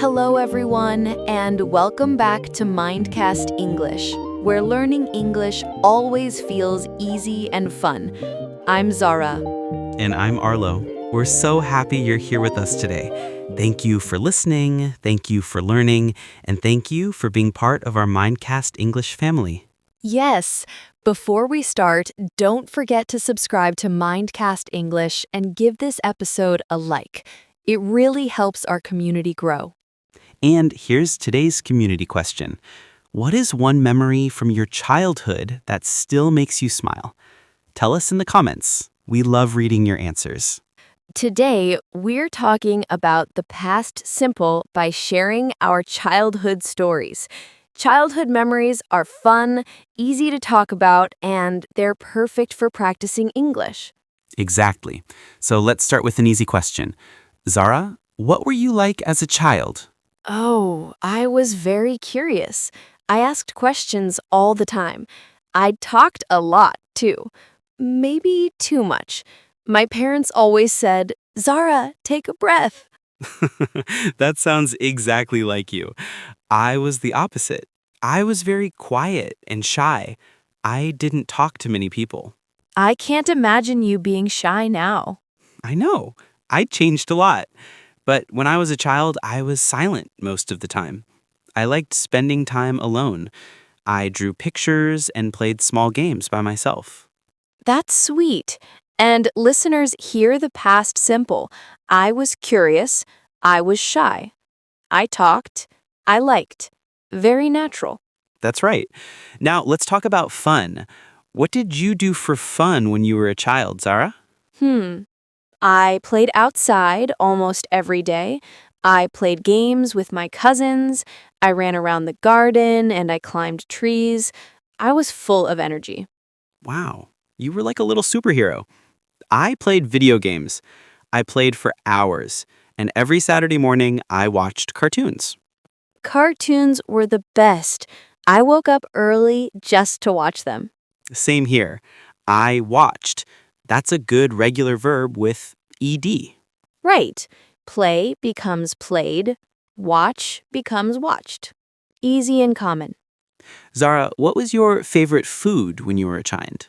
Hello, everyone, and welcome back to Mindcast English, where learning English always feels easy and fun. I'm Zara. And I'm Arlo. We're so happy you're here with us today. Thank you for listening, thank you for learning, and thank you for being part of our Mindcast English family. Yes, before we start, don't forget to subscribe to Mindcast English and give this episode a like. It really helps our community grow. And here's today's community question. What is one memory from your childhood that still makes you smile? Tell us in the comments. We love reading your answers. Today, we're talking about the past simple by sharing our childhood stories. Childhood memories are fun, easy to talk about, and they're perfect for practicing English. Exactly. So let's start with an easy question. Zara, what were you like as a child? Oh, I was very curious. I asked questions all the time. I talked a lot, too. Maybe too much. My parents always said, "Zara, take a breath." That sounds exactly like you. I was the opposite. I was very quiet and shy. I didn't talk to many people. I can't imagine you being shy now. I know. I changed a lot. But when I was a child, I was silent most of the time. I liked spending time alone. I drew pictures and played small games by myself. That's sweet. And listeners, hear the past simple. I was curious. I was shy. I talked. I liked. Very natural. That's right. Now, let's talk about fun. What did you do for fun when you were a child, Zara? Hmm. I played outside almost every day. I played games with my cousins. I ran around the garden and I climbed trees. I was full of energy. Wow, you were like a little superhero. I played video games. I played for hours, and every Saturday morning I watched cartoons. Cartoons were the best. I woke up early just to watch them. Same here. I watched. That's a good regular verb with ed. Right. Play becomes played. Watch becomes watched. Easy and common. Zara, what was your favorite food when you were a child?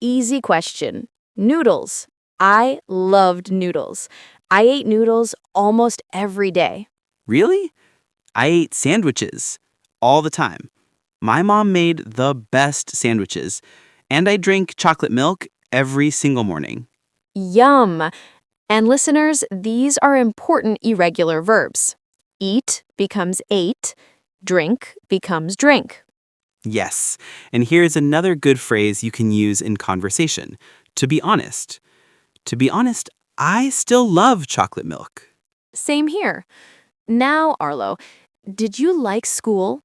Easy question. Noodles. I loved noodles. I ate noodles almost every day. Really? I ate sandwiches all the time. My mom made the best sandwiches, and I drank chocolate milk every single morning. Yum! And listeners, these are important irregular verbs. Eat becomes ate. Drink becomes drink. Yes, and here's another good phrase you can use in conversation. To be honest. To be honest, I still love chocolate milk. Same here. Now, Arlo, did you like school?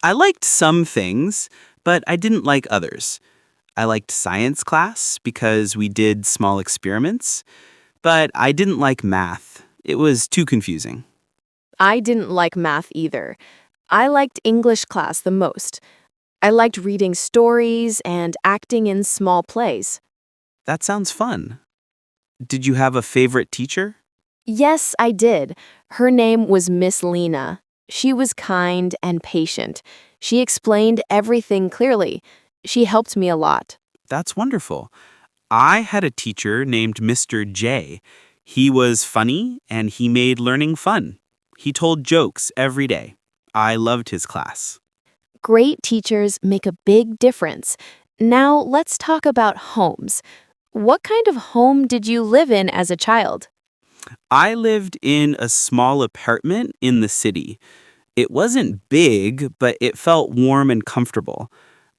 I liked some things, but I didn't like others. I liked science class because we did small experiments, but I didn't like math. It was too confusing. I didn't like math either. I liked English class the most. I liked reading stories and acting in small plays. That sounds fun. Did you have a favorite teacher? Yes, I did. Her name was Miss Lena. She was kind and patient. She explained everything clearly. She helped me a lot. That's wonderful. I had a teacher named Mr. J. He was funny and he made learning fun. He told jokes every day. I loved his class. Great teachers make a big difference. Now let's talk about homes. What kind of home did you live in as a child? I lived in a small apartment in the city. It wasn't big, but it felt warm and comfortable.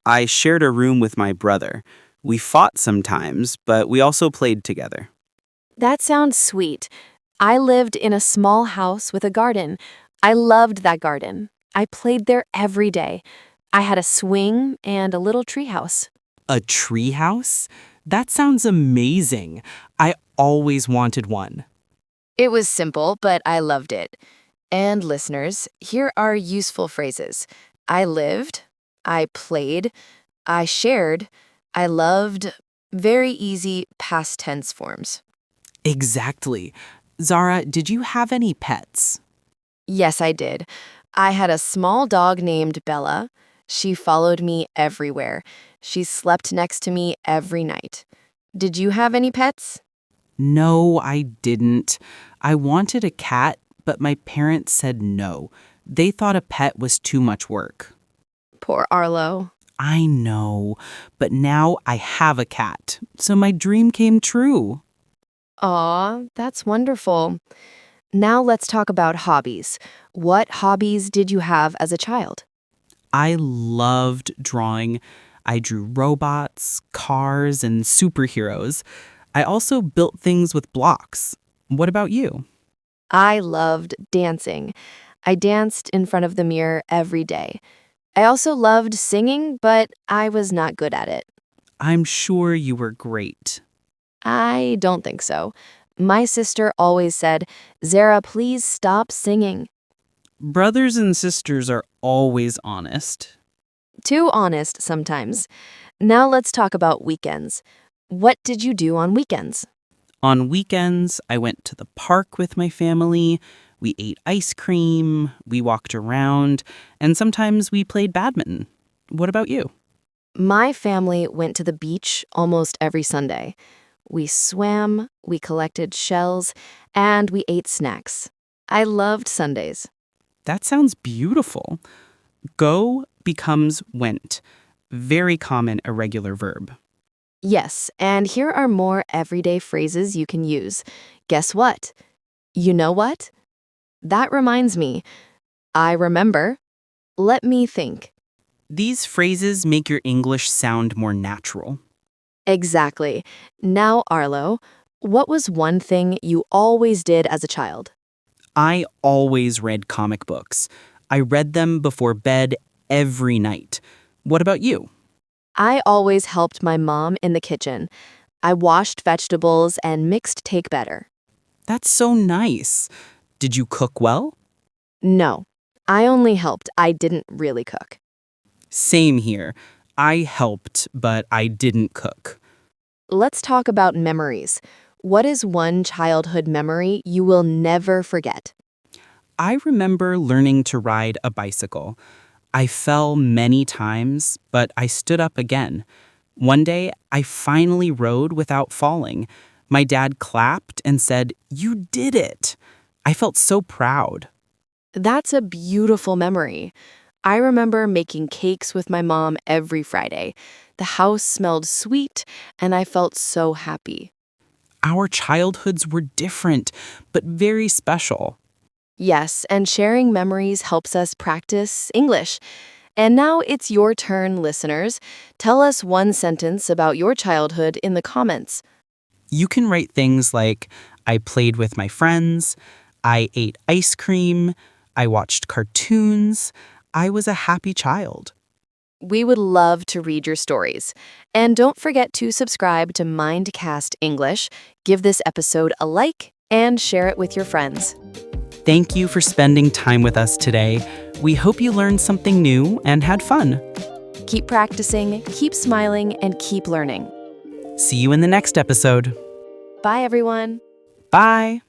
I shared a room with my brother. We fought sometimes, but we also played together. That sounds sweet. I lived in a small house with a garden. I loved that garden. I played there every day. I had a swing and a little treehouse. A tree house? That sounds amazing. I always wanted one. It was simple, but I loved it. And listeners, here are useful phrases. I lived, I played, I shared, I loved. Very easy past tense forms. Exactly. Zara, did you have any pets? Yes, I did. I had a small dog named Bella. She followed me everywhere. She slept next to me every night. Did you have any pets? No, I didn't. I wanted a cat, but my parents said no. They thought a pet was too much work. Poor Arlo. I know, but now I have a cat, so my dream came true. Aw, that's wonderful. Now let's talk about hobbies. What hobbies did you have as a child? I loved drawing. I drew robots, cars, and superheroes. I also built things with blocks. What about you? I loved dancing. I danced in front of the mirror every day. I also loved singing, but I was not good at it. I'm sure you were great. I don't think so. My sister always said, Zara, please stop singing. Brothers and sisters are always honest. Too honest sometimes. Now let's talk about weekends. What did you do on weekends? On weekends, I went to the park with my family. We ate ice cream, we walked around, and sometimes we played badminton. What about you? My family went to the beach almost every Sunday. We swam, we collected shells, and we ate snacks. I loved Sundays. That sounds beautiful. Go becomes went. Very common irregular verb. Yes, and here are more everyday phrases you can use. Guess what? You know what? That reminds me. I remember. Let me think. These phrases make your English sound more natural. Exactly. Now, Arlo, what was one thing you always did as a child? I always read comic books. I read them before bed every night. What about you? I always helped my mom in the kitchen. I washed vegetables and mixed take better. That's so nice. Did you cook well? No, I only helped. I didn't really cook. Same here. I helped, but I didn't cook. Let's talk about memories. What is one childhood memory you will never forget? I remember learning to ride a bicycle. I fell many times, but I stood up again. One day, I finally rode without falling. My dad clapped and said, "You did it." I felt so proud. That's a beautiful memory. I remember making cakes with my mom every Friday. The house smelled sweet, and I felt so happy. Our childhoods were different, but very special. Yes, and sharing memories helps us practice English. And now it's your turn, listeners. Tell us one sentence about your childhood in the comments. You can write things like, I played with my friends, I ate ice cream, I watched cartoons, I was a happy child. We would love to read your stories. And don't forget to subscribe to Mindcast English, give this episode a like, and share it with your friends. Thank you for spending time with us today. We hope you learned something new and had fun. Keep practicing, keep smiling, and keep learning. See you in the next episode. Bye, everyone. Bye.